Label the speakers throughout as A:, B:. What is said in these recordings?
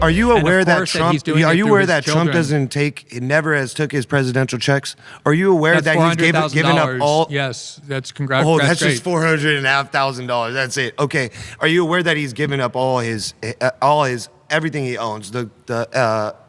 A: Are you aware that
B: course
A: Trump?
B: he's doing
A: Are
B: it
A: you
B: through
A: aware
B: his
A: that Trump
B: children.
A: never has took his presidential checks? Are you aware
B: That's
A: that he's given up all?
B: Yes, that's
A: Oh,
B: that's
A: that's
B: great.
A: just $400,500. That's it. Okay. Are you aware that he's given up all his everything he owns?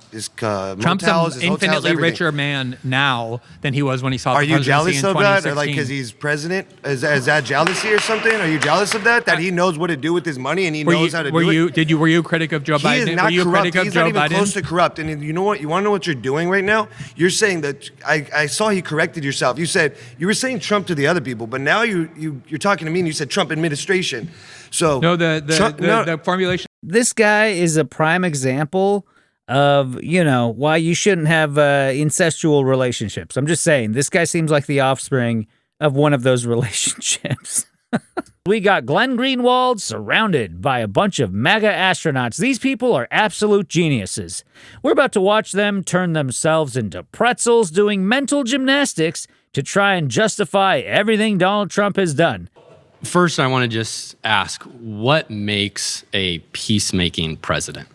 A: His
B: Trump's
A: motels,
B: an
A: his hotels,
B: infinitely
A: everything.
B: richer man now than he was when he saw
A: Are
B: the
A: you
B: presidency
A: jealous
B: in
A: of that, or
B: 2016.
A: like because he's president? Is that jealousy or something? Are you jealous of that? That he knows what to do with his money and he knows how to do it.
B: Were you a critic of Joe
A: He
B: Biden?
A: is not
B: Were you a
A: corrupt.
B: critic of
A: He's
B: Joe
A: not even
B: Biden?
A: close to corrupt. And you know what? You want to know what you're doing right now? You're saying that I saw you corrected yourself. You said you were saying Trump to the other people, but now you're talking to me and you said Trump administration. So
B: No, the formulation.
C: This guy is a prime example of, why you shouldn't have incestual relationships. I'm just saying, this guy seems like the offspring of one of those relationships. We got Glenn Greenwald surrounded by a bunch of MAGA astronauts. These people are absolute geniuses. We're about to watch them turn themselves into pretzels doing mental gymnastics to try and justify everything Donald Trump has done.
D: First, I want to just ask, what makes a peacemaking president?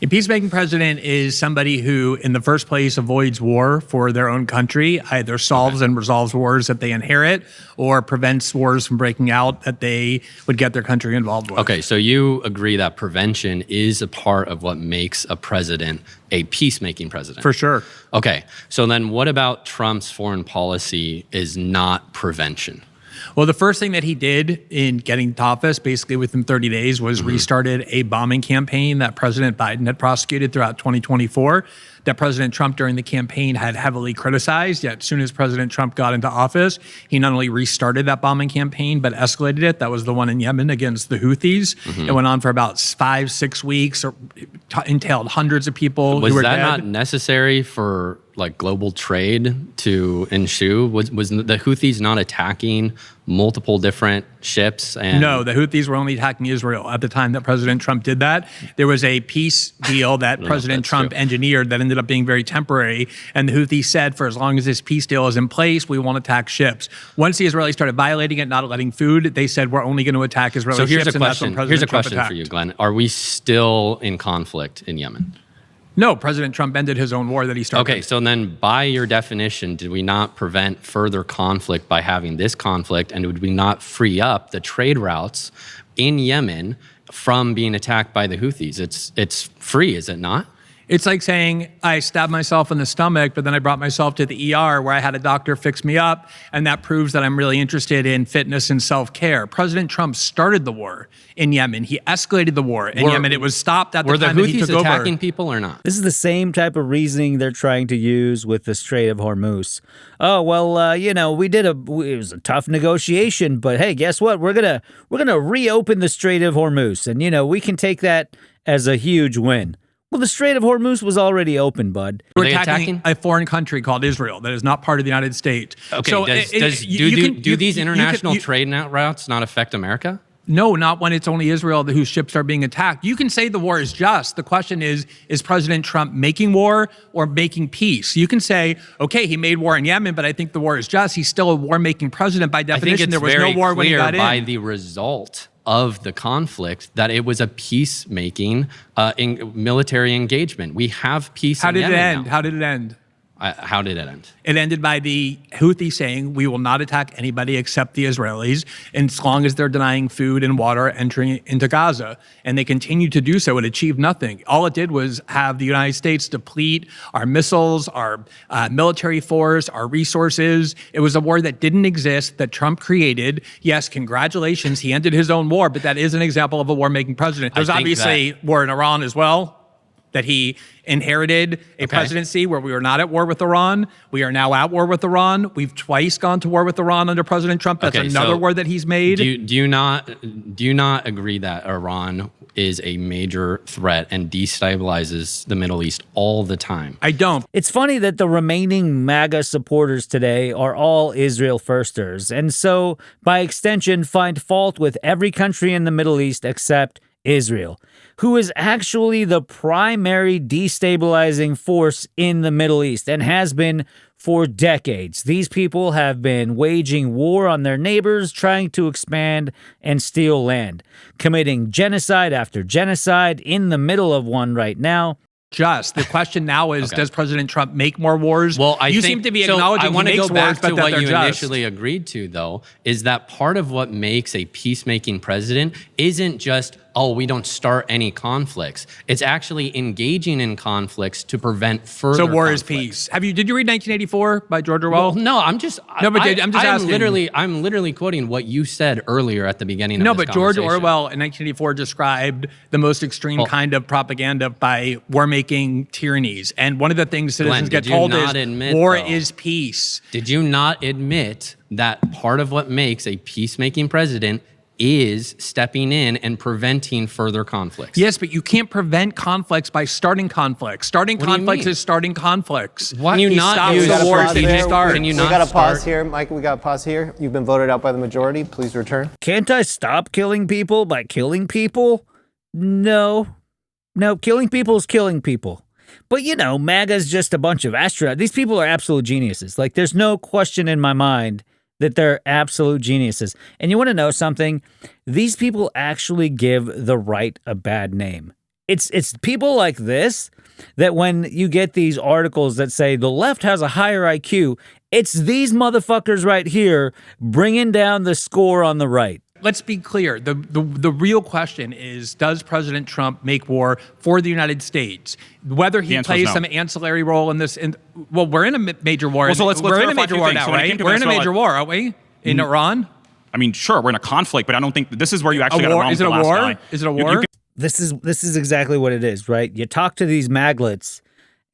B: A peacemaking president is somebody who, in the first place, avoids war for their own country, either solves and resolves wars that they inherit or prevents wars from breaking out that they would get their country involved with.
D: Okay, so you agree that prevention is a part of what makes a president a peacemaking president?
B: For sure.
D: Okay, so then what about Trump's foreign policy is not prevention?
B: Well, the first thing that he did in getting to office, basically within 30 days, was restarted a bombing campaign that President Biden had prosecuted throughout 2024, that President Trump during the campaign had heavily criticized. Yet as soon as President Trump got into office, he not only restarted that bombing campaign, but escalated it. That was the one in Yemen against the Houthis. It went on for about 5-6 weeks, or entailed hundreds of people who were dead.
D: Was that not necessary for like global trade to ensue? Was the Houthis not attacking multiple different ships? And
B: no, the Houthis were only attacking Israel at the time that President Trump did that. There was a peace deal that President Trump engineered that ended up being very temporary. And the Houthis said, for as long as this peace deal is in place, we won't attack ships. Once the Israelis started violating it, not letting food, they said, we're only going to attack Israeli ships.
D: So here's a question for you, Glenn. Are we still in conflict in Yemen?
B: No, President Trump ended his own war that he started.
D: Okay, so then by your definition, did we not prevent further conflict by having this conflict? And would we not free up the trade routes in Yemen from being attacked by the Houthis? It's free, is it not?
B: It's like saying I stabbed myself in the stomach, but then I brought myself to the ER where I had a doctor fix me up, and that proves that I'm really interested in fitness and self-care. President Trump started the war in Yemen. He escalated the war in Yemen. It was stopped at the time that he took over.
D: Were the Houthis attacking people or not?
C: This is the same type of reasoning they're trying to use with the Strait of Hormuz. Oh, well, it was a tough negotiation, but hey, guess what? We're gonna reopen the Strait of Hormuz, and we can take that as a huge win. Well, the Strait of Hormuz was already open, bud.
B: We're attacking a foreign country called Israel that is not part of the United States.
D: Okay,
B: so
D: do these international trade routes not affect America?
B: No, not when it's only Israel whose ships are being attacked. You can say the war is just. The question is President Trump making war or making peace? You can say, okay, he made war in Yemen, but I think the war is just. He's still a war-making president by definition. There was no war when he got in.
D: I think it's very clear by the result of the conflict that it was a peacemaking military engagement. We have peace in Yemen now.
B: How did it end?
D: How did it end?
B: It ended by the Houthis saying, we will not attack anybody except the Israelis, and as long as they're denying food and water entering into Gaza. And they continued to do so. It achieved nothing. All it did was have the United States deplete our missiles, our military force, our resources. It was a war that didn't exist, that Trump created. Yes, congratulations, he ended his own war, but that is an example of a war-making president. There's obviously war in Iran as well, that he inherited a presidency where we were not at war with Iran. We are now at war with Iran. We've twice gone to war with Iran under President Trump. That's another war that he's made.
D: Do you not agree that Iran is a major threat and destabilizes the Middle East all the time?
B: I don't.
C: It's funny that the remaining MAGA supporters today are all Israel firsters, and so, by extension, find fault with every country in the Middle East except Israel, who is actually the primary destabilizing force in the Middle East and has been For decades, these people have been waging war on their neighbors, trying to expand and steal land, committing genocide after genocide, in the middle of one right now.
B: The question now is, does President Trump make more wars?
D: Well,
B: you seem to be acknowledging
D: I want
B: he
D: to
B: makes
D: go back
B: wars, but
D: to
B: that
D: what
B: they're
D: you
B: just.
D: initially agreed to, though, is that part of what makes a peacemaking president isn't just, oh, we don't start any conflicts. It's actually engaging in conflicts to prevent further
B: So war is
D: conflicts.
B: peace. Did you read 1984 by George Orwell?
D: Well, no, I'm just
B: asking.
D: I'm literally quoting what you said earlier at the beginning of
B: No,
D: this
B: but George
D: conversation.
B: Orwell in 1984 described the most extreme kind of propaganda by war-making tyrannies. And one of the things citizens
D: Glenn,
B: get
D: did you
B: told
D: not
B: is
D: admit,
B: war
D: though?
B: is peace.
D: Did you not admit that part of what makes a peacemaking president is stepping in and preventing further conflicts?
B: Yes, but you can't prevent conflicts by starting conflicts. Starting
D: What do you
B: conflicts
D: mean?
B: is starting conflicts.
D: Why can you
B: He
D: not
B: stops
D: use
B: the wars
D: can
B: that
D: you
B: you start.
D: Can you
E: We
D: not
E: got to pause
D: start?
E: here, Mike. We got to pause here. You've been voted out by the majority. Please return.
C: Can't I stop killing people by killing people? No, killing people is killing people. But MAGA's just a bunch of astronauts. These people are absolute geniuses. Like, there's no question in my mind that they're absolute geniuses. And you want to know something? These people actually give the right a bad name. It's people like this that when you get these articles that say the left has a higher IQ, it's these motherfuckers right here bringing down the score on the right.
B: Let's be clear. The real question is, does President Trump make war for the United States? Whether he plays some ancillary role in this. Well, we're in a major war.
F: Well, so let's
B: we're in a
F: clarify
B: major
F: two
B: war
F: things.
B: now,
F: So when it
B: right?
F: came to
B: We're in a
F: Venezuela-
B: major war, aren't we? In Iran?
F: I mean, sure, we're in a conflict, but I don't think this is where you actually got it
B: war?
F: wrong.
B: Is it
F: with
B: a
F: the last
B: war?
F: guy.
B: Is it a
F: You
B: war?
F: can-
C: This is exactly what it is, right? You talk to these maglets,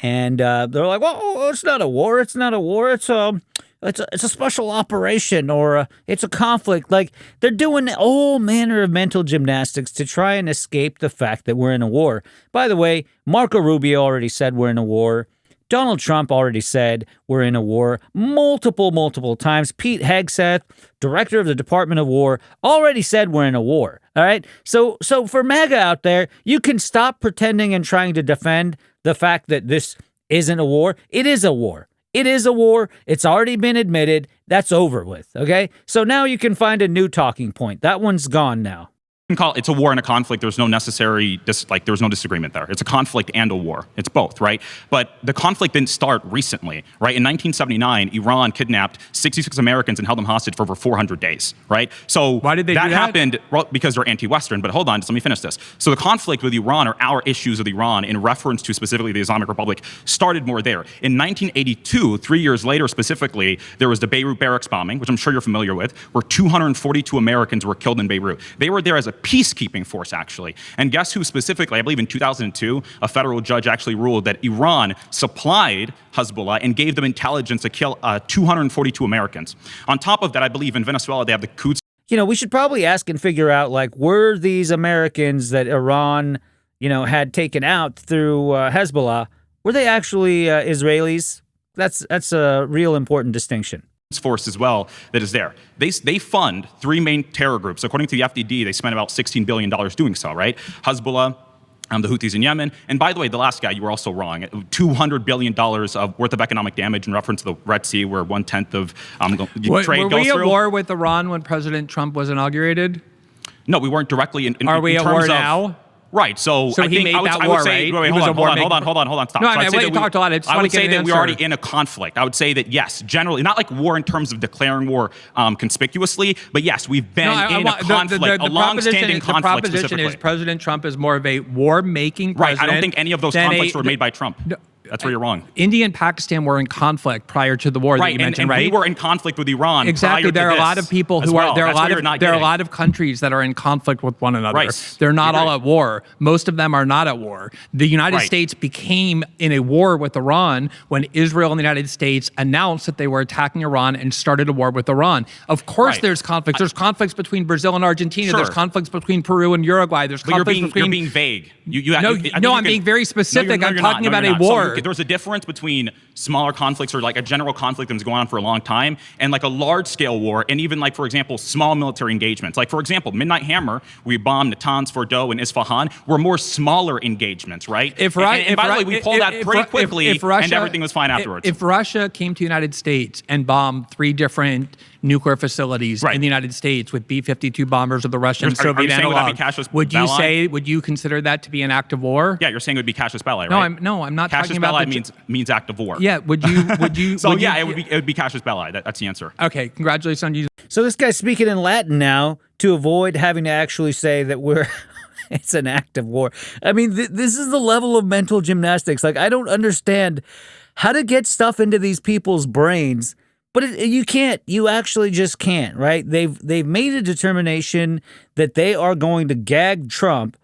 C: and they're like, "Well, it's not a war. It's not a war. It's a special operation, or it's a conflict." Like, they're doing all manner of mental gymnastics to try and escape the fact that we're in a war. By the way, Marco Rubio already said we're in a war. Donald Trump already said we're in a war multiple times. Pete Hegseth, director of the Department of War, already said we're in a war. All right? So for MAGA out there, you can stop pretending and trying to defend the fact that this isn't a war. It is a war. It is a war. It's already been admitted. That's over with, okay? So now you can find a new talking point. That one's gone now.
F: can call it's a war and a conflict. There's no necessary, there's no disagreement there. It's a conflict and a war. It's both, right? But the conflict didn't start recently, right? In 1979, Iran kidnapped 66 Americans and held them hostage for over 400 days, right? So
B: why did they do that?
F: happened because they're anti-Western. But hold on, just let me finish this. So the conflict with Iran, or our issues with Iran, in reference to specifically the Islamic Republic, started more there. In 1982, 3 years later specifically, there was the Beirut barracks bombing, which I'm sure you're familiar with, where 242 Americans were killed in Beirut. They were there as a peacekeeping force, actually. And guess who specifically? I believe in 2002, a federal judge actually ruled that Iran supplied Hezbollah and gave them intelligence to kill 242 Americans. On top of that, I believe in Venezuela, they have the Quds.
C: You know, we should probably ask and figure out, like, were these Americans that Iran, had taken out through Hezbollah, were they actually Israelis? That's a real important distinction.
F: Force as well that is there. They fund three main terror groups. According to the FDD, they spent about $16 billion doing so, right? Hezbollah, the Houthis in Yemen. And by the way, the last guy, you were also wrong. $200 billion worth of economic damage in reference to the Red Sea, where 1/10 of trade
B: were
F: goes
B: we at
F: through.
B: war with Iran when President Trump was inaugurated?
F: No, we weren't directly in
B: Are we
F: in
B: at
F: terms
B: war
F: of,
B: now?
F: Right, so I
B: he
F: think
B: made
F: I would,
B: that
F: I
B: war,
F: would say,
B: right?
F: wait,
B: He was a
F: hold on, stop.
B: No,
F: So
B: I
F: I'd say
B: mean,
F: that
B: you talked a lot. I just want
F: would
B: to get
F: say
B: an
F: that we're
B: answer.
F: already in a conflict. I would say that yes, generally, not like war in terms of declaring war conspicuously, but yes, we've been in a conflict, a long-standing
B: The
F: conflict
B: proposition
F: specifically.
B: is President Trump is more of a war-making president.
F: Right, I don't think any of those
B: than
F: conflicts were made by Trump. That's where you're wrong.
B: India and Pakistan were in conflict prior to the war that you mentioned,
F: and
B: right?
F: we were in conflict with Iran.
B: Exactly.
F: Prior to
B: There are a
F: this
B: lot of people
F: as
B: who
F: well.
B: are there are a
F: That's
B: lot
F: what you're
B: of
F: not
B: there are a
F: getting.
B: lot of countries that are in conflict with one another.
F: Right.
B: They're not
F: You're
B: all
F: right.
B: at war. Most of them are not at war. The United
F: Right.
B: States became in a war with Iran when Israel and the United States announced that they were attacking Iran and started a war with Iran. Of course,
F: Right.
B: there's conflicts. There's conflicts between Brazil and Argentina.
F: Sure.
B: There's conflicts between Peru and Uruguay. There's
F: But you're
B: conflicts
F: being
B: between.
F: vague.
B: No, I'm being very specific. I'm talking about a war.
F: Okay, there's a difference between smaller conflicts or like a general conflict that's going on for a long time and like a large-scale war and even like, for example, small military engagements. Like, for example, Midnight Hammer, we bombed Natanz, Fordow, and Isfahan, were more smaller engagements, right? And by the way, we pulled out pretty quickly and everything was fine afterwards.
B: If Russia came to the United States and bombed 3 different nuclear facilities in the United States with B-52 bombers of the Russian Soviet analog, would you consider that to be an act of war?
F: Yeah, you're saying it would be casus belli, right?
B: I'm not
F: casus
B: talking about
F: belli means act of war.
B: Yeah, would you?
F: So it would be casus belli. That's the answer.
B: Okay, congratulations on using.
C: So this guy's speaking in Latin now to avoid having to actually say that we're it's an act of war. I mean, this is the level of mental gymnastics. Like, I don't understand how to get stuff into these people's brains, but you can't. You actually just can't, right? They've made a determination that they are going to gag Trump,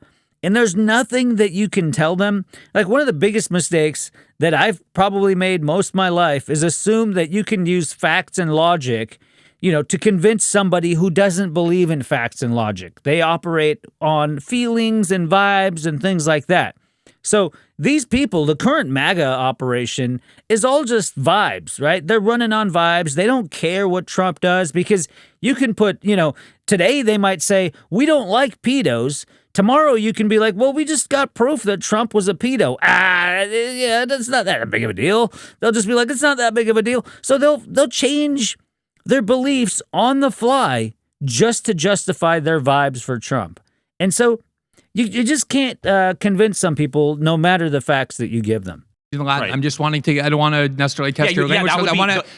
C: and there's nothing that you can tell them. Like, one of the biggest mistakes that I've probably made most of my life is assume that you can use facts and logic, to convince somebody who doesn't believe in facts and logic. They operate on feelings and vibes and things like that. So these people, the current MAGA operation is all just vibes, right? They're running on vibes. They don't care what Trump does because you can put, today they might say, we don't like pedos. Tomorrow you can be like, well, we just got proof that Trump was a pedo. Yeah, that's not that big of a deal. They'll just be like, it's not that big of a deal. So they'll change their beliefs on the fly just to justify their vibes for Trump. And so you just can't convince some people no matter the facts that you give them.
B: I'm just wanting to. I don't want to necessarily test your language.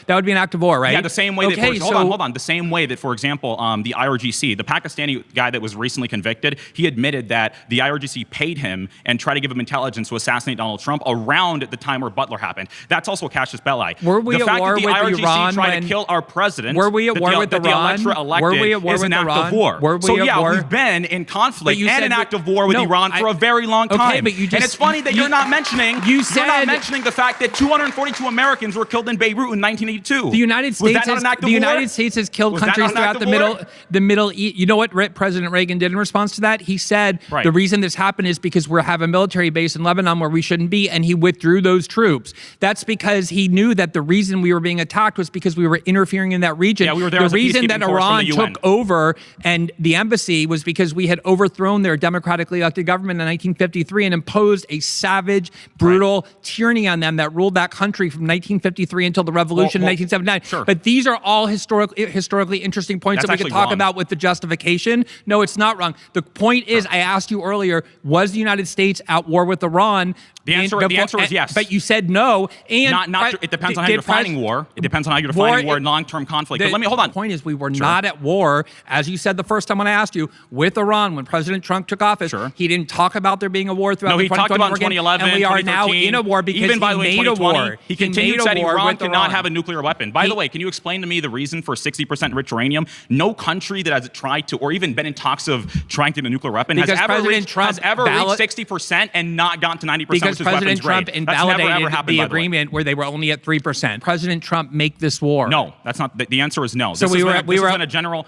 B: That would be an act of war, right?
F: Yeah, the same way. Hold on. The same way that, for example, the IRGC, the Pakistani guy that was recently convicted, he admitted that the IRGC paid him and tried to give him intelligence to assassinate Donald Trump around the time where Butler happened. That's also a casus belli.
B: Were we at war with Iran?
F: The fact that the IRGC tried to kill our president.
B: Were we at war with Iran?
F: Were we at war with Iran?
B: Were we at war?
F: We've been in conflict and an act of war with Iran for a very long time.
B: Okay, but you just.
F: And it's funny that you're not mentioning. You're not mentioning the fact that 242 Americans were killed in Beirut in 1982.
B: The United States has killed countries throughout the Middle East. You know what President Reagan did in response to that? He said the reason this happened is because we have a military base in Lebanon where we shouldn't be, and he withdrew those troops. That's because he knew that the reason we were being attacked was because we were interfering in that region.
F: Yeah, we were there.
B: The reason that Iran took over and the embassy was because we had overthrown their democratically elected government in 1953 and imposed a savage, brutal tyranny on them that ruled that country from 1953 until the revolution in 1979.
F: Sure.
B: But these are all historically interesting points that we could talk about with the justification. No, it's not wrong. The point is, I asked you earlier, was the United States at war with Iran?
F: The answer is yes.
B: But you said no. And
F: it depends on how you're defining war. It depends on how you're defining war in long-term conflict. But let me hold on.
B: The point is, we were not at war, as you said the first time when I asked you, with Iran. When President Trump took office, he didn't talk about there being a war throughout the 2020
F: talked about 2011,
B: and we are now in a war because he made a war.
F: He continued said Iran cannot have a nuclear weapon. By the way, can you explain to me the reason for 60% enriched uranium? No country that has tried to, or even been in talks of trying to get a nuclear weapon, has ever reached 60% and not gotten to 90%,
B: because
F: which is
B: President
F: weapons
B: Trump
F: grade.
B: invalidated the agreement where they were only at 3%. President Trump make this war.
F: No, that's not. The answer is no.
B: So we were at war.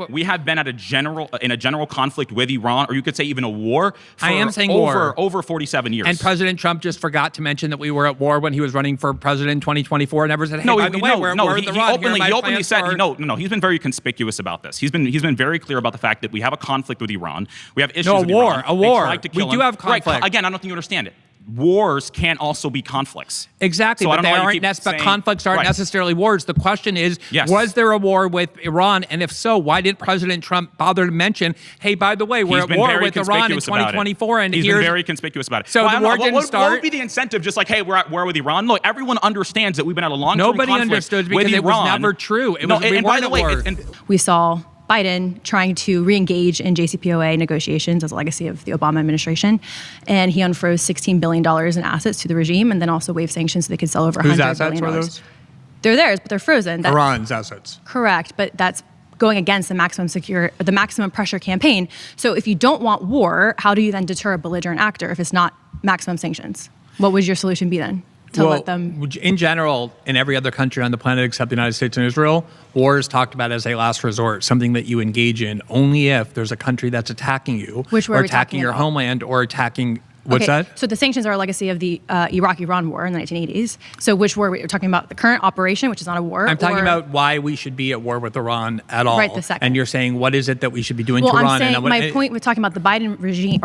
F: We have been in a general conflict with Iran, or you could say even a war.
B: I am saying
F: over 47 years.
B: And President Trump just forgot to mention that we were at war when he was running for president in 2024. Never said, "Hey, by the way, we're at war with Iran."
F: He openly said, "No." He's been very conspicuous about this. He's been very clear about the fact that we have a conflict with Iran. We have issues with Iran.
B: A war.
F: We
B: do have conflict.
F: Right. Again, I don't think you understand it. Wars can also be conflicts.
B: Exactly,
F: so
B: but conflicts aren't necessarily wars. The question is, was there a war with Iran? And if so, why didn't President Trump bother to mention, hey, by the way, we're at war with Iran in 2024? And
F: he's been very conspicuous about it.
B: So the war didn't start.
F: What would be the incentive? Just like, hey, we're at war with Iran? Look, everyone understands that we've been at a long-term conflict
B: Nobody understood because it was never true.
G: We saw Biden trying to re-engage in JCPOA negotiations as a legacy of the Obama administration. And he unfroze $16 billion in assets to the regime and then also waived sanctions so they could sell over $100 billion.
B: Whose assets were those?
G: They're theirs, but they're frozen.
B: Iran's assets.
G: Correct, but that's going against the maximum pressure campaign. So if you don't want war, how do you then deter a belligerent actor if it's not maximum sanctions? What would your solution be then? Let them.
B: In general, in every other country on the planet except the United States and Israel, war is talked about as a last resort, something that you engage in only if there's a country that's attacking you,
G: Which
B: or attacking your homeland, or attacking What's
G: Okay,
B: that?
G: So the sanctions are a legacy of the Iraq-Iran war in the 1980s. So which war? We're talking about the current operation, which is not a war.
B: I'm talking
G: or-
B: about why we should be at war with Iran at all.
G: Right, the second.
B: And you're saying, what is it that we should be doing
G: Well,
B: to Iran?
G: I'm saying
B: and
G: my point with talking about the Biden regime,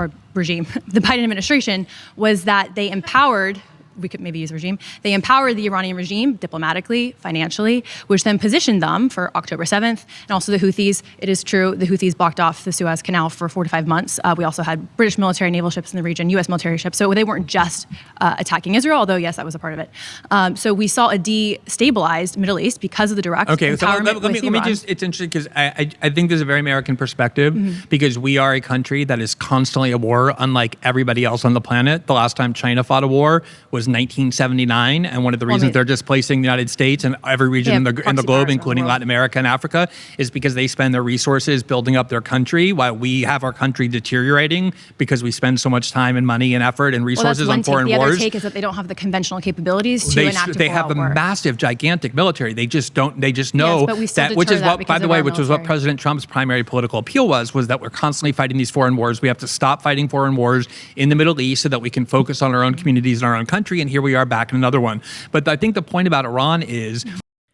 G: the Biden administration, was that they empowered. We could maybe use regime. They empowered the Iranian regime diplomatically, financially, which then positioned them for October 7th. And also the Houthis. It is true, the Houthis blocked off the Suez Canal for 4 to 5 months. We also had British military naval ships in the region, U.S. military ships. So they weren't just attacking Israel, although, yes, that was a part of it. So we saw a destabilized Middle East because of the direct
B: Okay, so
G: empowerment
B: let me
G: with Iran.
B: just, it's interesting because I think there's a very American perspective because we are a country that is constantly at war, unlike everybody else on the planet. The last time China fought a war was 1979, and one of the reasons they're displacing the United States and every region in the
G: proxy
B: globe,
G: powers around the
B: including
G: world.
B: Latin America and Africa, is because they spend their resources building up their country while we have our country deteriorating because we spend so much time and money and effort and
G: Well, that's
B: resources
G: one
B: on
G: take.
B: foreign
G: The
B: wars.
G: other take is that they don't have the conventional capabilities to
B: They
G: enact a
B: have a
G: full-out war.
B: massive, gigantic military. They just don't. They just know
G: but we still
B: that, which
G: deter
B: is
G: that
B: what, by
G: because
B: the
G: of
B: way,
G: our
B: which was what
G: military.
B: President Trump's primary political appeal was that we're constantly fighting these foreign wars. We have to stop fighting foreign wars in the Middle East so that we can focus on our own communities and our own country. And here we are back in another one. But I think the point about Iran is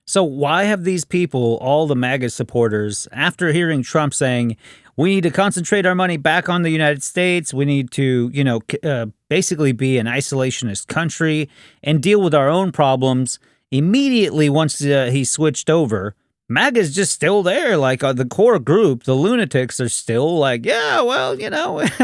C: So why have these people, all the MAGA supporters, after hearing Trump saying, we need to concentrate our money back on the United States, we need to, basically be an isolationist country and deal with our own problems, immediately once he switched over, MAGA's just still there. Like the core group, the lunatics are still like, yeah, well,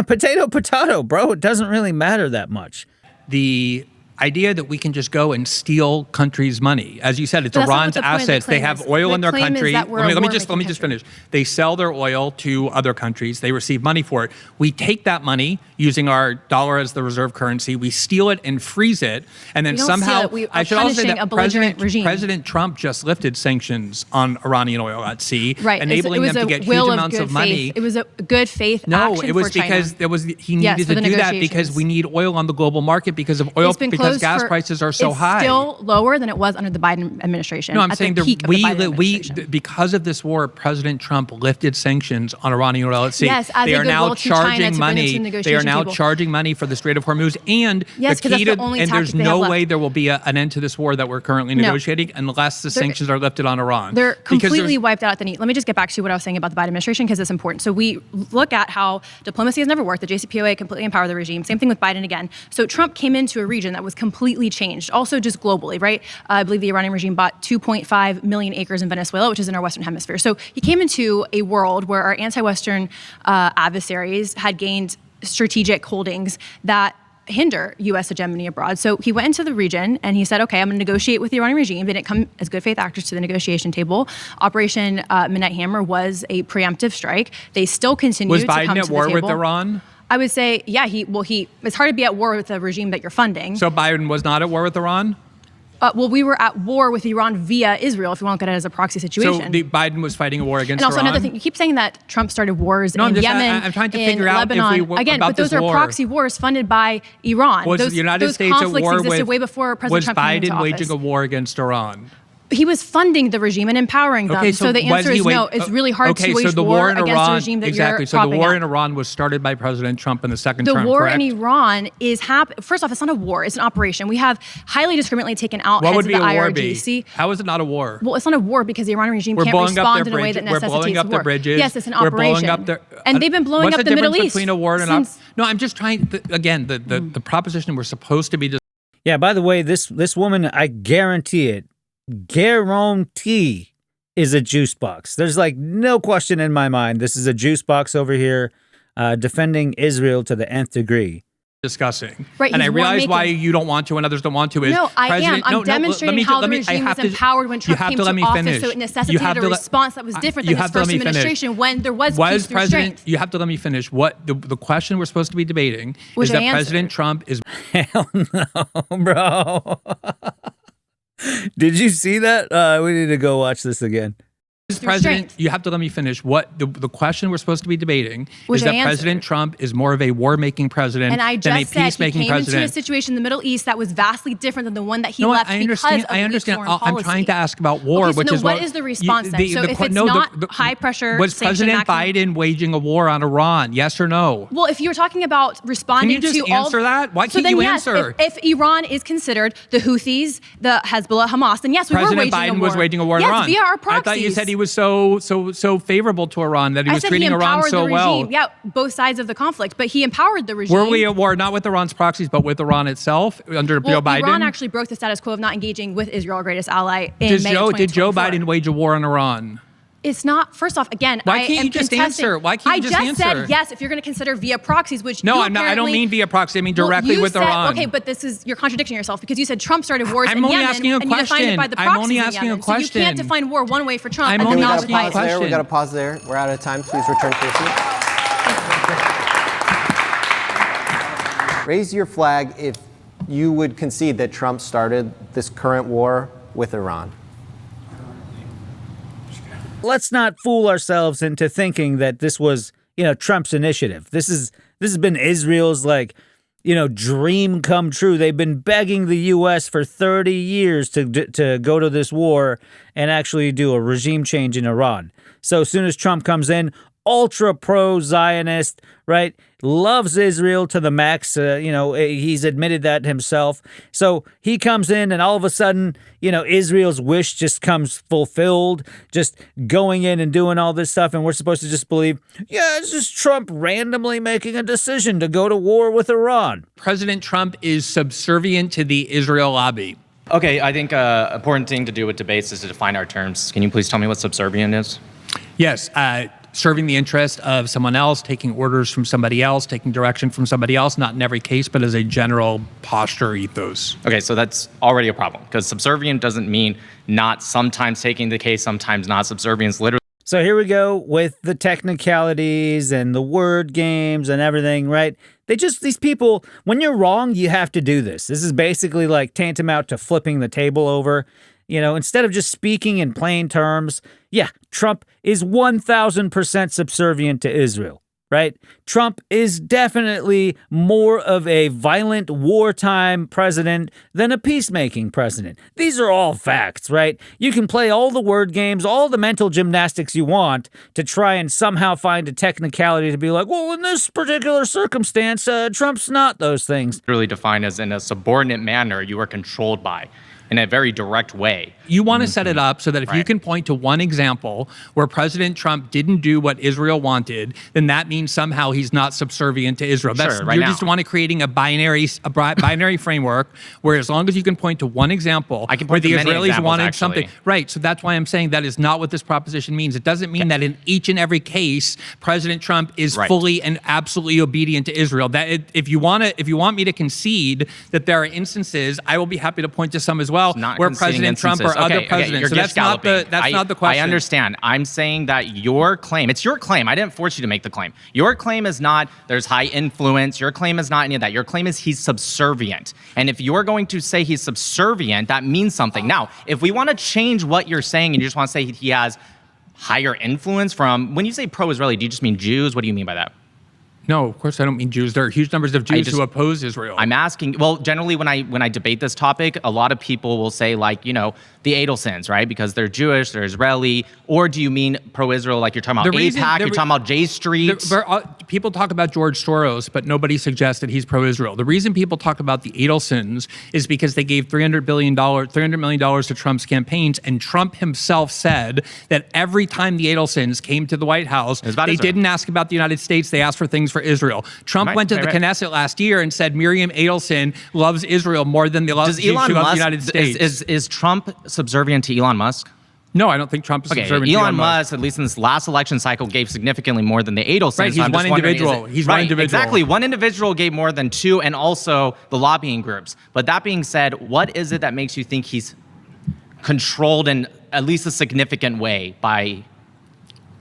C: potato, bro. It doesn't really matter that much.
B: the idea that we can just go and steal countries' money. As you said, it's
G: But that's not
B: Iran's
G: what the point of the
B: assets. They
G: claim
B: have
G: is.
B: oil
G: The
B: in their
G: claim is
B: country.
G: that we're a
B: Let me just
G: war-making
B: finish. They sell their oil to other countries. They receive money for it. We take that money using our dollar as the reserve currency. We steal it and freeze it, and then
G: We don't steal
B: somehow
G: it. We are
B: I should also say
G: punishing
B: that
G: a belligerent regime.
B: President Trump just lifted sanctions on Iranian oil at sea,
G: Right.
B: enabling
G: it was
B: them to
G: a
B: get
G: will
B: huge
G: of
B: amounts
G: good
B: of money.
G: faith. It was a good faith
B: No,
G: action
B: it was
G: for China.
B: because he
G: Yes,
B: needed
G: for
B: to
G: the
B: do that because
G: negotiations.
B: we need oil on the global market because of oil
G: It's been
B: because
G: closed
B: gas
G: for-
B: prices are so
G: it's
B: high.
G: still lower than it was under the Biden administration.
B: No, I'm
G: at
B: saying
G: the peak of the Biden administration.
B: because of this war, President Trump lifted sanctions on Iranian oil at sea.
G: Yes, as
B: they
G: a
B: are now
G: goodwill to China to
B: charging
G: bring them to
B: money.
G: the
B: They are
G: negotiation
B: now
G: table.
B: charging money for the Strait of Hormuz, and
G: Yes, 'cause that's the only
B: and there's
G: tactic they have
B: no
G: left.
B: way there will be an end to this war that we're currently
G: No.
B: negotiating unless the sanctions are lifted on Iran.
G: They're
B: Because
G: completely
B: there's-
G: wiped out at the knee. Let me just get back to what I was saying about the Biden administration because it's important. So we look at how diplomacy has never worked. The JCPOA completely empowered the regime. Same thing with Biden again. So Trump came into a region that was completely changed. Also just globally, right? I believe the Iranian regime bought 2.5 million acres in Venezuela, which is in our Western hemisphere. So he came into a world where our anti-Western adversaries had gained strategic holdings that hinder U.S. hegemony abroad. So he went into the region and he said, okay, I'm going to negotiate with the Iranian regime. They didn't come as good faith actors to the negotiation table. Operation Midnight Hammer was a preemptive strike. They still continue
B: was
G: to come
B: Biden
G: to
B: at
G: the
B: war with
G: table.
B: Iran?
G: I would say, yeah, it's hard to be at war with a regime that you're funding.
B: So Biden was not at war with Iran?
G: Well, we were at war with Iran via Israel, if you want to look at it as a proxy situation.
B: So Biden was fighting a war against
G: and also
B: Iran?
G: another thing, you keep saying that Trump started wars in Yemen,
B: I'm trying to
G: in
B: figure out if
G: Lebanon.
B: we were
G: Again,
B: about
G: but those
B: this
G: are
B: war.
G: proxy wars funded by Iran.
B: Was
G: those,
B: the United
G: those
B: States at
G: conflicts
B: war
G: existed
B: with?
G: way before President
B: Was
G: Trump came into
B: Biden
G: office.
B: waging a war against Iran?
G: He was funding the regime and empowering them.
B: Okay,
G: so the answer is no. It's really hard to wage war against a regime that
B: exactly.
G: you're
B: So the
G: propping
B: war
G: up.
B: in Iran was started by President Trump in the second
G: The
B: term,
G: war
B: correct?
G: in Iran is First off, it's not a war; it's an operation. We have highly discriminately taken out
B: What
G: heads
B: would
G: of
B: be
G: the
B: a war
G: IRGC.
B: be? How is it not a war?
G: Well, it's not a war because the Iranian regime
B: We're
G: can't
B: blowing up
G: respond
B: their
G: in a way
B: bridges.
G: that
B: We're
G: necessitates
B: blowing up
G: war.
B: their bridges.
G: Yes, it's an
B: We're
G: operation.
B: blowing up their,
G: and they've been blowing
B: what's
G: up the Middle East.
B: Between a war and
G: since,
B: no, I'm just trying. Again, the proposition we're supposed to be.
C: Yeah, by the way, this woman, I guarantee is a juice box. There's like no question in my mind. This is a juice box over here defending Israel to the nth degree.
B: Discussing.
G: Right,
B: and I
G: he's
B: realize why
G: war-making.
B: you don't want to and others don't want to. Is
G: No, I am. I'm
B: No,
G: demonstrating how the regime was empowered when Trump
B: you have
G: came
B: to
G: to
B: let me
G: office,
B: finish.
G: so it necessitated a response that was different than his first administration when there was peace through strength.
B: You have to let me finish. What the question we're supposed to be debating
G: Which
B: is that
G: I answered.
B: President Trump is
C: Hell no, bro. Did you see that? We need to go watch this again.
B: President, you have to let me finish. What the question we're supposed to be debating is that President Trump is more of a war-making president
G: and I
B: than a
G: just said
B: peacemaking
G: he came
B: president.
G: into a situation in the Middle East that was vastly different than the one that he
B: No,
G: left
B: I understand.
G: because of
B: I understand.
G: weak foreign
B: I'm
G: policy.
B: trying to ask about war,
G: Okay, so
B: which
G: then
B: is
G: what is the response then? So if it's not high pressure,
B: was President Biden waging a war on Iran? Yes or no?
G: Well, if you're talking about responding
B: Can you just
G: to all,
B: answer that? Why
G: so
B: can't
G: then
B: you
G: yes,
B: answer?
G: If Iran is considered the Houthis, the Hezbollah, Hamas, then yes, we
B: President
G: were waging
B: Biden
G: a war.
B: was waging a war on
G: yes,
B: Iran.
G: via our proxies.
B: I thought you said he was so favorable to Iran, that he was treating Iran so well.
G: Yeah, both sides of the conflict, but he empowered the regime.
B: Were we at war not with Iran's proxies, but with Iran itself under Joe Biden?
G: Iran actually broke the status quo of not engaging with Israel, our greatest ally, in May
B: Did Joe
G: 2024.
B: Biden wage a war on Iran?
G: It's not. First off, again,
B: Why can't you just answer? Why can't you just answer?
G: I just said yes. If you're going to consider via proxies, which
B: No,
G: you
B: I'm not. I don't mean via proxy. I mean directly
G: you
B: with
G: said,
B: Iran.
G: Okay, but you're contradicting yourself because you said Trump started wars
B: I'm
G: in
B: only
G: Yemen,
B: asking a
G: and you defined it by the
B: question.
G: proxies
B: I'm only
G: in
B: asking a
G: Yemen.
B: question.
G: So you can't define war one way for Trump
B: I'm
G: and
B: only
G: not
B: asking
G: with
B: a
G: Biden.
B: question.
E: We got to pause there. We're out of time. Please return to your seat. Raise your flag if you would concede that Trump started this current war with Iran.
C: Let's not fool ourselves into thinking that this was, Trump's initiative. This has been Israel's dream come true. They've been begging the U.S. for 30 years to go to this war and actually do a regime change in Iran. So as soon as Trump comes in, ultra pro-Zionist, right? Loves Israel to the max. He's admitted that himself. So he comes in and all of a sudden, Israel's wish just comes fulfilled, just going in and doing all this stuff. And we're supposed to just believe, it's just Trump randomly making a decision to go to war with Iran.
B: President Trump is subservient to the Israel lobby.
H: Okay, I think an important thing to do with debates is to define our terms. Can you please tell me what subservient is?
B: Yes, serving the interest of someone else, taking orders from somebody else, taking direction from somebody else, not in every case, but as a general posture ethos.
H: Okay, so that's already a problem because subservient doesn't mean not sometimes taking the case, sometimes not. Subservience literally.
C: So here we go with the technicalities and the word games and everything, right? These people, when you're wrong, you have to do this. This is basically like tantamount to flipping the table over. Instead of just speaking in plain terms, Trump is 1,000% subservient to Israel, right? Trump is definitely more of a violent wartime president than a peacemaking president. These are all facts, right? You can play all the word games, all the mental gymnastics you want to try and somehow find a technicality to be like, well, in this particular circumstance, Trump's not those things.
H: Literally defined as in a subordinate manner you are controlled by in a very direct way.
B: You want to set it up so that if you can point to one example where President Trump didn't do what Israel wanted, then that means somehow he's not subservient to Israel. You just want to creating a binary framework where as long as you can point to one example where the Israelis wanted something. Right, so that's why I'm saying that is not what this proposition means. It doesn't mean that in each and every case, President Trump is fully and absolutely obedient to Israel. That if you want me to concede that there are instances, I will be happy to point to some as well where President Trump or other presidents. So that's not the question.
H: I understand. I'm saying that your claim, it's your claim. I didn't force you to make the claim. Your claim is not there's high influence. Your claim is not any of that. Your claim is he's subservient. And if you're going to say he's subservient, that means something. Now, if we want to change what you're saying and you just want to say he has higher influence from, when you say pro-Israeli, do you just mean Jews? What do you mean by that?
B: No, of course I don't mean Jews. There are huge numbers of Jews who oppose Israel.
H: I'm asking, well, generally when I debate this topic, a lot of people will say the Adelsons, right? Because they're Jewish, they're Israeli. Or do you mean pro-Israel like you're talking about AIPAC, you're talking about J Street?
B: People talk about George Soros, but nobody suggests that he's pro-Israel. The reason people talk about the Adelsons is because they gave $300 million to Trump's campaigns, and Trump himself said that every time the Adelsons came to the White House, they didn't ask about the United States, they asked for things for Israel. Trump went to the Knesset last year and said Miriam Adelson loves Israel more than she loves the United States.
H: Is Trump subservient to Elon Musk?
B: No, I don't think Trump is subservient to
H: Elon Musk, at least in this last election cycle, gave significantly more than the Adelsons.
B: Right, he's one individual. One individual.
H: Exactly. One individual gave more than two, and also the lobbying groups. But that being said, what is it that makes you think he's controlled in at least a significant way by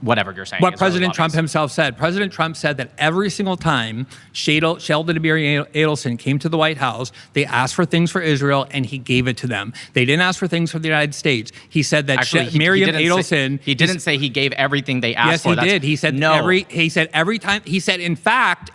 H: whatever you're saying.
B: What
H: Israeli
B: President Trump
H: lobbies.
B: himself said. President Trump said that every single time Sheldon Adelson came to the White House, they asked for things for Israel, and he gave it to them. They didn't ask for things for the United States. He said that
H: Actually,
B: Miriam
H: didn't
B: Adelson.
H: He didn't say he gave everything they asked
B: Yes,
H: for.
B: he
H: That's-
B: did. He said
H: no.
B: every time. He said, in fact,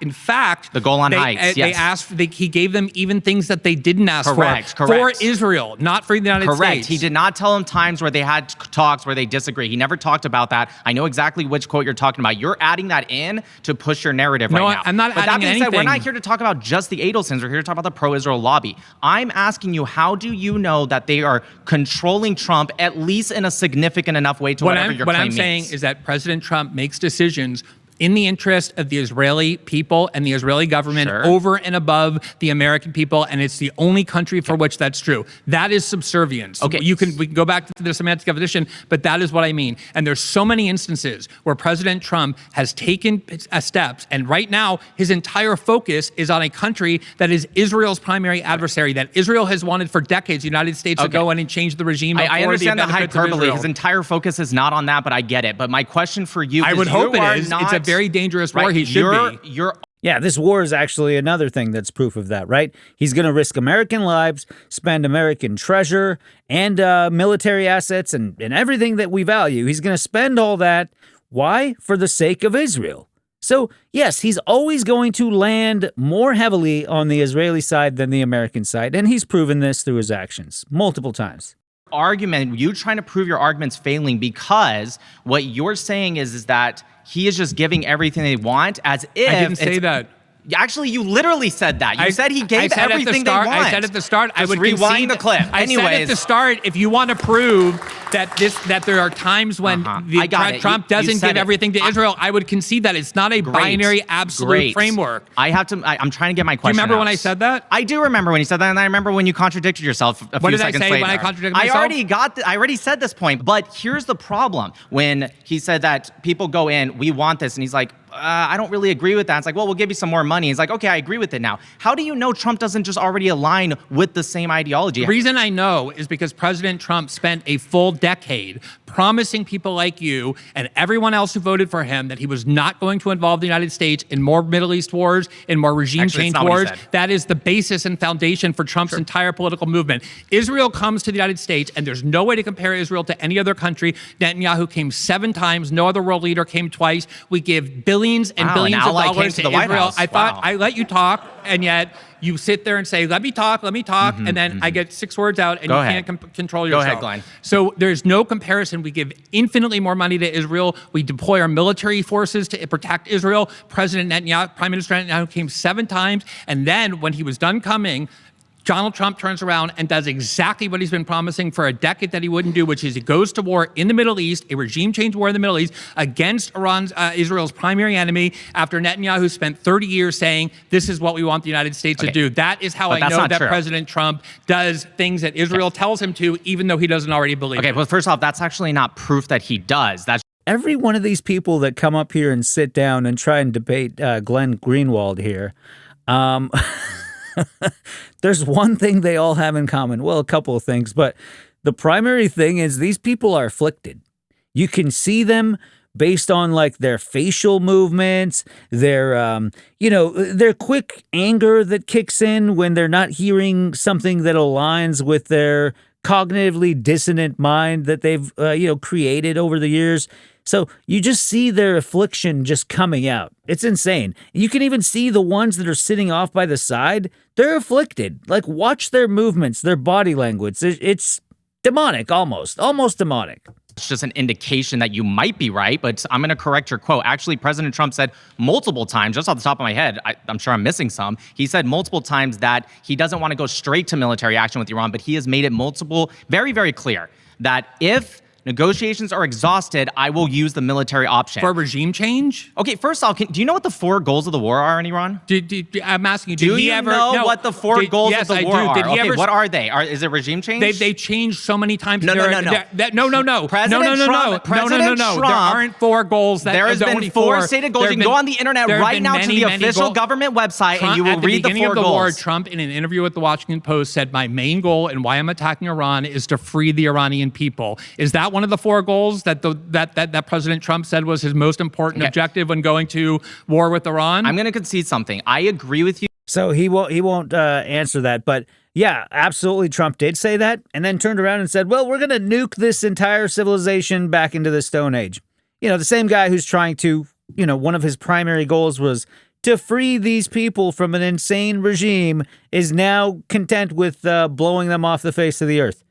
H: The Golan Heights,
B: They
H: yes.
B: asked. He gave them even things that they didn't ask
H: Correct.
B: for Israel, not for the United
H: Correct.
B: States.
H: He did not tell them times where they had talks where they disagree. He never talked about that. I know exactly which quote you're talking about. You're adding that in to push your narrative
B: No,
H: right now.
B: I'm not
H: But that
B: adding
H: being said, we're
B: anything.
H: not here to talk about just the Adelsons. We're here to talk about the pro-Israel lobby. I'm asking you, how do you know that they are controlling Trump at least in a significant enough way to whatever your
B: What
H: claim
B: I'm saying
H: means?
B: is that President Trump makes decisions in the interest of the Israeli people and the Israeli government
H: Sure.
B: over and above the American people, and it's the only country for which that's true. That is subservience.
H: Okay.
B: We can go back to the semantic definition, but that is what I mean. And there's so many instances where President Trump has taken steps, and right now his entire focus is on a country that is Israel's primary adversary, that Israel has wanted for decades, the United States, to
H: Okay.
B: go in and change the regime.
H: I
B: for
H: understand the
B: benefits of
H: hyperbole.
B: Israel.
H: His entire focus is not on that, but I get it. But my question for you,
B: I would
H: 'cause you
B: hope it
H: are
B: is.
H: not-
B: It's a very dangerous war.
H: Right,
B: He should be.
H: You're
C: Yeah, this war is actually another thing that's proof of that, right? He's going to risk American lives, spend American treasure and military assets and everything that we value. He's going to spend all that. Why? For the sake of Israel. So, yes, he's always going to land more heavily on the Israeli side than the American side, and he's proven this through his actions multiple times.
H: argument, you trying to prove your argument's failing because what you're saying is that he is just giving everything they want as if
B: I didn't say
H: it's-
B: that.
H: Actually, you literally said that. You said he
B: I
H: gave
B: said at the
H: everything
B: start-
H: they want.
B: I said at the start, I
H: Just
B: would
H: rewind
B: concede
H: the clip.
B: I said
H: Anyways,
B: at the start, if you want to prove that there are times when
H: I got it.
B: Trump
H: You
B: doesn't
H: said
B: give
H: it.
B: everything to Israel, I would concede that it's not a binary absolute framework.
H: I'm trying to get my question.
B: Do you remember when
H: out.
B: I said that?
H: I do remember when you said that, and I remember when you contradicted yourself a
B: What
H: few
B: did I
H: seconds
B: say
H: later.
B: when I contradicted myself?
H: I already said this point, but here's the problem. When he said that people go in, we want this, and he's like, I don't really agree with that. It's like, well, we'll give you some more money. He's like, okay, I agree with it now. How do you know Trump doesn't just already align with the same ideology?
B: The reason I know is because President Trump spent a full decade promising people like you and everyone else who voted for him that he was not going to involve the United States in more Middle East wars, in more regime
H: Actually,
B: change
H: it's not what he
B: wars.
H: said.
B: That is the basis and foundation for Trump's entire political movement. Israel comes to the United States, and there's no way to compare Israel to any other country. Netanyahu came 7 times. No other world leader came twice. We give billions and
H: Wow,
B: billions
H: an
B: of
H: ally came
B: dollars
H: to
B: to
H: the White
B: Israel.
H: House.
B: I thought
H: Wow.
B: I let you talk, and yet you sit there and say, let me talk, and then I get 6 words out, and
H: Go
B: you
H: ahead.
B: can't control
H: Go
B: yourself.
H: ahead, Glenn.
B: So there's no comparison. We give infinitely more money to Israel. We deploy our military forces to protect Israel. President Netanyahu, Prime Minister Netanyahu came 7 times, and then when he was done coming, Donald Trump turns around and does exactly what he's been promising for a decade that he wouldn't do, which is he goes to war in the Middle East, a regime change war in the Middle East against Israel's primary enemy after Netanyahu spent 30 years saying, this is what we want the United States to do. That is how
H: But
B: I
H: that's
B: know
H: not
B: that
H: true.
B: President Trump does things that Israel tells him to, even though he doesn't already believe
H: Okay,
B: it.
H: well, first off, that's actually not proof that he does. That's
C: Every one of these people that come up here and sit down and try and debate Glenn Greenwald here, there's one thing they all have in common. Well, a couple of things, but the primary thing is these people are afflicted. You can see them based on like their facial movements, their their quick anger that kicks in when they're not hearing something that aligns with their cognitively dissonant mind that they've created over the years. So you just see their affliction just coming out. It's insane. You can even see the ones that are sitting off by the side. They're afflicted. Like, watch their movements, their body language. It's demonic, almost demonic.
H: It's just an indication that you might be right, but I'm going to correct your quote. Actually, President Trump said multiple times, just off the top of my head, I'm sure I'm missing some. He said multiple times that he doesn't want to go straight to military action with Iran, but he has made it very, very clear that if negotiations are exhausted, I will use the military option.
B: For regime change?
H: Okay, first off, do you know what the 4 goals of the war are in Iran?
B: I'm asking you,
H: Do
B: did he
H: you
B: ever
H: know
B: no,
H: what the 4 goals
B: yes,
H: of the
B: I
H: war
B: do.
H: are?
B: Did he
H: Okay,
B: ever,
H: what are they? Is it regime change?
B: They changed so many times.
H: No.
B: No.
H: President Trump- President
B: There
H: Trump-
B: aren't 4 goals.
H: There has been 4 stated goals. You can go on the internet right now to the official government website and you will read the 4
B: At the beginning of the war,
H: goals.
B: Trump, in an interview with the Washington Post, said, my main goal and why I'm attacking Iran is to free the Iranian people. Is that that one of the 4 goals that that President Trump said was his most important objective when going to war with Iran?
H: I'm going to concede something. I agree with you.
C: So he won't answer that, but yeah, absolutely, Trump did say that, and then turned around and said, "Well, we're going to nuke this entire civilization back into the Stone Age." You know, the same guy who's trying to, you know, one of his primary goals was to free these people from an insane regime, is now content with blowing them off the face of the earth.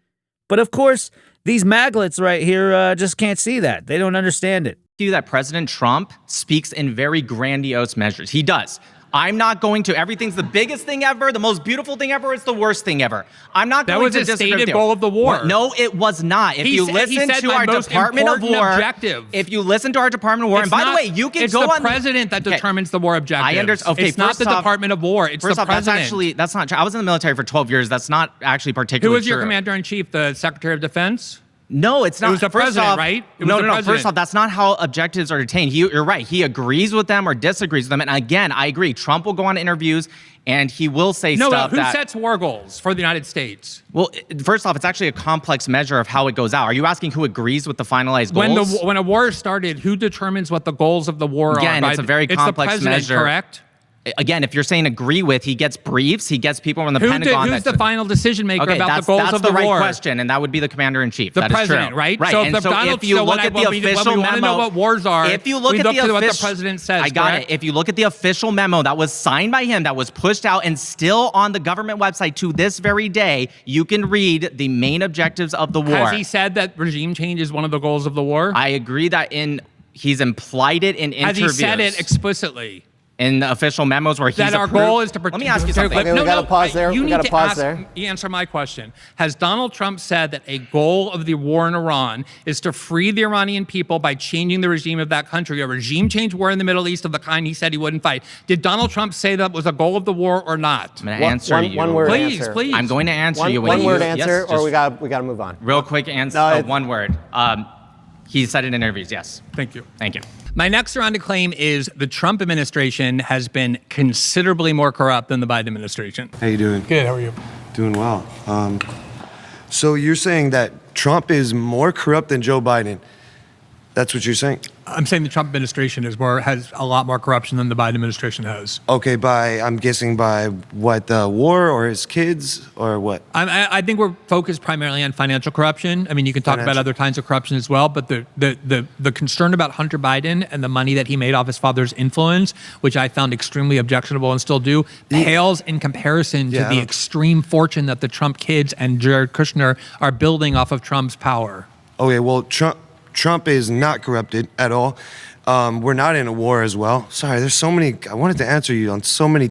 C: But of course, these maglets right here just can't see that. They don't understand it.
H: That President Trump speaks in very grandiose measures. He does. I'm not going to. Everything's the biggest thing ever, the most beautiful thing ever. It's the worst thing ever. I'm not going to disagree with you.
B: That was a stated goal of the war.
H: No, it was not. If you listen to our Department of War, if you listen to our Department of War, and by the way, you can go on.
B: It's the president that determines the war objectives.
H: I understand. Okay,
B: it's not the Department of War. It's the president.
H: That's not true. I was in the military for 12 years. That's not actually particularly true.
B: Who was your commander in chief? The Secretary of Defense?
H: No, it's not.
B: It was the president, right?
H: No. First off, that's not how objectives are attained. You're right. He agrees with them or disagrees with them. And again, I agree. Trump will go on interviews and he will say stuff
B: who sets war goals for the United States?
H: Well, first off, it's actually a complex measure of how it goes out. Are you asking who agrees with the finalized goals?
B: When a war started, who determines what the goals of the war are?
H: Again, it's a very complex
B: it's the president,
H: measure.
B: Correct?
H: Again, if you're saying agree with, he gets briefs, he gets people from the Pentagon.
B: Who's the final decision maker about the goals of the war?
H: That's the right question, and that would be the commander-in-chief.
B: The
H: that
B: president,
H: is true.
B: right?
H: Right.
B: So
H: and
B: if you look at the official memo, to know what wars are,
H: if you look
B: we
H: at
B: look
H: the
B: to what the president says.
H: I got it. If you look at the official memo that was signed by him, that was pushed out and still on the government website to this very day, you can read the main objectives of the war.
B: Has he said that regime change is one of the goals of the war?
H: I agree that he's implied it in interviews.
B: Has he said it explicitly?
H: In the official memos where he's
B: that our goal is to protect.
H: Let me ask you something.
E: Okay, we got to pause there.
B: You
E: we got to pause there.
B: Answer my question. Has Donald Trump said that a goal of the war in Iran is to free the Iranian people by changing the regime of that country, a regime change war in the Middle East of the kind he said he wouldn't fight? Did Donald Trump say that was a goal of the war or not?
H: I'm going to answer you.
E: One word answer.
B: Please.
H: I'm going to answer you.
E: One word answer,
H: yes,
E: or we got to move on.
H: Real quick answer. One word. He said it in interviews. Yes.
B: Thank you.
H: Thank you.
B: My next surrounding claim is the Trump administration has been considerably more corrupt than the Biden administration.
A: How you doing?
B: Good. How are you?
A: Doing well. So you're saying that Trump is more corrupt than Joe Biden? That's what you're saying?
B: I'm saying the Trump administration has a lot more corruption than the Biden administration has.
A: Okay, I'm guessing by what, the war or his kids or what?
B: I think we're focused primarily on financial corruption. I mean, you can talk about other kinds of corruption as well, but the concern about Hunter Biden and the money that he made off his father's influence, which I found extremely objectionable and still do, pales in comparison to the extreme fortune that the Trump kids and Jared Kushner are building off of Trump's power.
A: Okay, well, Trump is not corrupted at all. We're not in a war as well. Sorry, there's so many. I wanted to answer you on so many.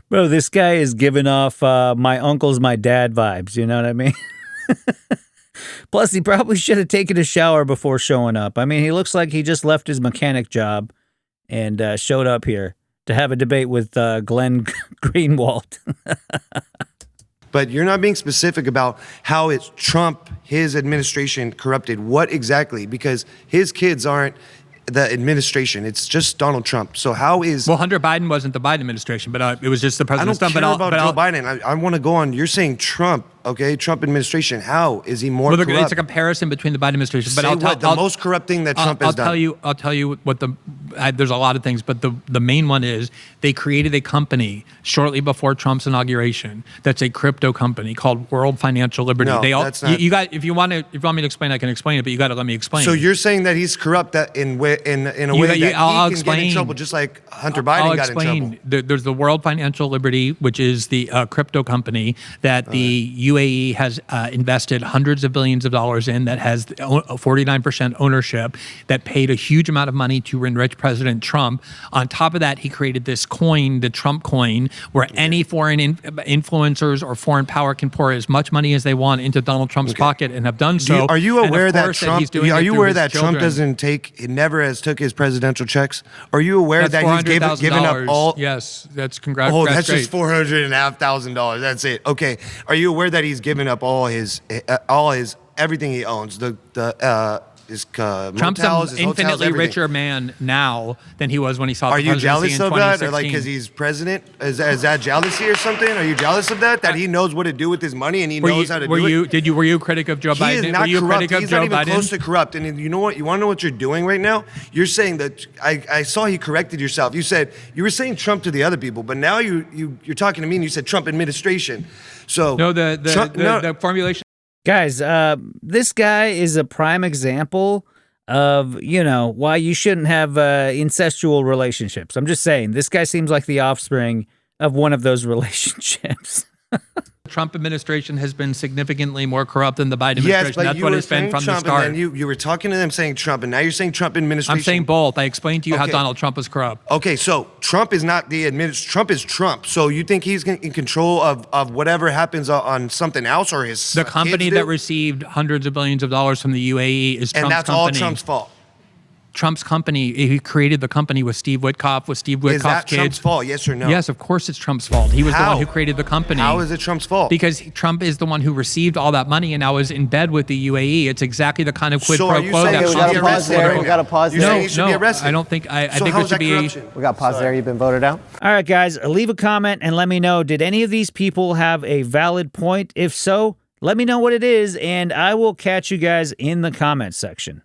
C: Bro, this guy is giving off my uncle's my dad vibes. You know what I mean? Plus, he probably should have taken a shower before showing up. I mean, he looks like he just left his mechanic job and showed up here to have a debate with Glenn Greenwald.
A: But you're not being specific about how it's Trump, his administration corrupted. What exactly? Because his kids aren't the administration. It's just Donald Trump. So how is...
B: Well, Hunter Biden wasn't the Biden administration, but it was just the president's
A: I don't care about Joe Biden. I want to go on. You're saying Trump, okay? Trump administration. How is he more corrupt?
B: It's a comparison between the Biden administration. But
A: the most corrupt thing that Trump has done.
B: I'll tell you what there's a lot of things, but the main one is they created a company shortly before Trump's inauguration that's a crypto company called World Financial Liberty.
A: No, that's not...
B: If you want me to explain, I can explain it, but you got to let me explain.
A: So you're saying that he's corrupt in a way that he can get in trouble, just like Hunter Biden got in trouble.
B: There's the World Financial Liberty, which is the crypto company that the UAE has invested hundreds of billions of dollars in, that has 49% ownership, that paid a huge amount of money to enrich President Trump. On top of that, he created this coin, the Trump coin, where any foreign influencers or foreign power can pour as much money as they want into Donald Trump's pocket and have done so.
A: Are you aware that Trump? Are you aware that Trump never has took his presidential checks? Are you aware that he's given up all?
B: Yes, that's congrats.
A: Oh, that's just $400,500. That's it. Okay. Are you aware that he's given up all his everything he owns? The
B: Trump's
A: motels,
B: an
A: his hotels,
B: infinitely
A: everything.
B: richer man now than he was when he saw
A: Are
B: the
A: you
B: presidency
A: jealous
B: in
A: of that, or
B: 2016.
A: like because he's president? Is that jealousy or something? Are you jealous of that? That he knows what to do with his money and he knows how to do it.
B: Were you a critic of Joe
A: He
B: Biden?
A: is not
B: Were you a
A: corrupt.
B: critic of
A: He's
B: Joe
A: not even
B: Biden?
A: close to corrupt. And you know what? You want to know what you're doing right now? You're saying that I saw you corrected yourself. You said you were saying Trump to the other people, but now you're talking to me and you said Trump administration. So
B: No, the formulation.
C: Guys, this guy is a prime example of, why you shouldn't have incestual relationships. I'm just saying, this guy seems like the offspring of one of those relationships.
B: Trump administration has been significantly more corrupt than the Biden
A: yes,
B: administration.
A: but
B: That's
A: you
B: what
A: were
B: it's been
A: saying
B: from
A: Trump,
B: the start.
A: and then you were talking to them saying Trump, and now you're saying Trump administration.
B: I'm saying both. I explained to you how
A: Okay.
B: Donald Trump was corrupt.
A: Okay, so Trump is not the Trump is Trump. So you think he's in control of whatever happens on something else, or his
B: The company
A: kids
B: that
A: do?
B: received hundreds of billions of dollars from the UAE is Trump's
A: and that's
B: company.
A: all Trump's fault.
B: Trump's company. He created the company with Steve Witkoff, with Steve Witkoff's
A: Is that
B: kids.
A: Trump's fault? Yes or no?
B: Yes, of course it's Trump's fault. He was the
A: How?
B: one who created the company.
A: How is it Trump's fault?
B: Because Trump is the one who received all that money and now is in bed with the UAE. It's exactly the kind of quid
A: So
B: pro
A: are you
B: quo
A: saying
B: that
A: he
E: we
A: should
E: gotta
A: be
B: Trump
E: pause
A: arrested
E: there.
A: right
E: We
A: now?
E: gotta pause
A: You're
E: there.
A: saying he should be arrested.
B: I don't think. I
A: So
B: think
A: how
B: it
A: is
B: should
A: that
B: be.
A: corruption?
E: We got pause there. You've been voted out.
C: All right, guys, leave a comment and let me know, did any of these people have a valid point? If so, let me know what it is, and I will catch you guys in the comments section.